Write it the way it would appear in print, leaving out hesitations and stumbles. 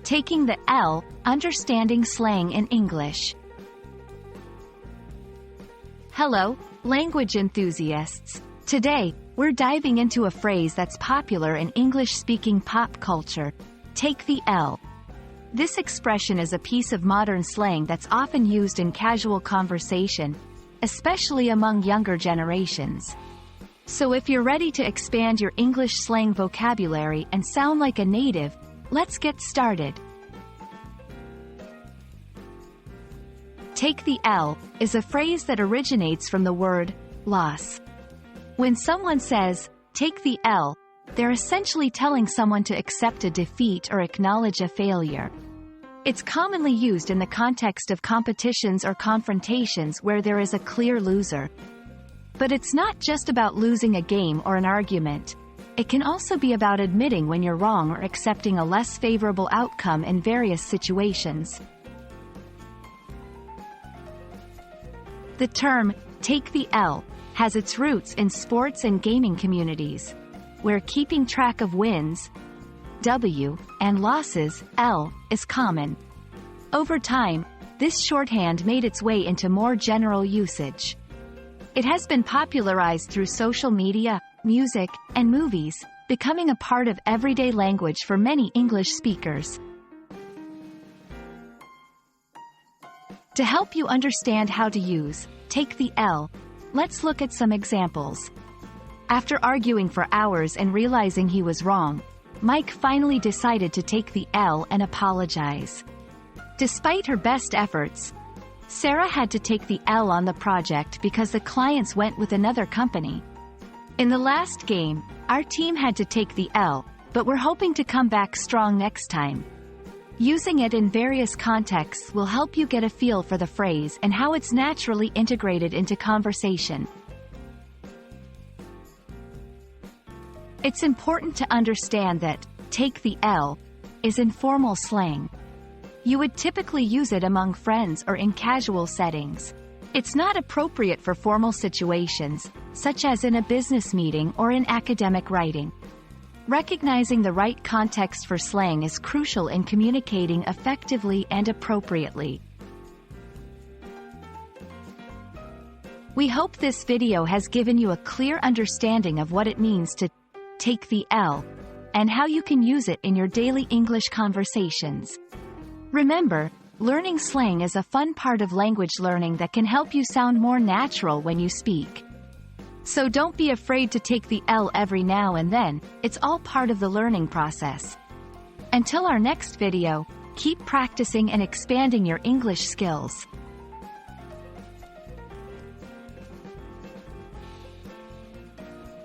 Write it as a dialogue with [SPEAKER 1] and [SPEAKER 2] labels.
[SPEAKER 1] Taking the L, understanding slang in English. Hello, language enthusiasts. Today, we're diving into a phrase that's popular in English-speaking pop culture. Take the L. This expression is a piece of modern slang that's often used in casual conversation, especially among younger generations. So if you're ready to expand your English slang vocabulary and sound like a native, let's get started. Take the L is a phrase that originates from the word loss. When someone says, take the L, they're essentially telling someone to accept a defeat or acknowledge a failure. It's commonly used in the context of competitions or confrontations where there is a clear loser. But it's not just about losing a game or an argument. It can also be about admitting when you're wrong or accepting a less favorable outcome in various situations. The term, take the L, has its roots in sports and gaming communities, where keeping track of wins, W, and losses, L, is common. Over time, this shorthand made its way into more general usage. It has been popularized through social media, music, and movies, becoming a part of everyday language for many English speakers. To help you understand how to use take the L, let's look at some examples. After arguing for hours and realizing he was wrong, Mike finally decided to take the L and apologize. Despite her best efforts, Sarah had to take the L on the project because the clients went with another company. In the last game, our team had to take the L, but we're hoping to come back strong next time. Using it in various contexts will help you get a feel for the phrase and how it's naturally integrated into conversation. It's important to understand that take the L is informal slang. You would typically use it among friends or in casual settings. It's not appropriate for formal situations, such as in a business meeting or in academic writing. Recognizing the right context for slang is crucial in communicating effectively and appropriately. We hope this video has given you a clear understanding of what it means to take the L, and how you can use it in your daily English conversations. Remember, learning slang is a fun part of language learning that can help you sound more natural when you speak. So don't be afraid to take the L every now and then, it's all part of the learning process. Until our next video, keep practicing and expanding your English skills.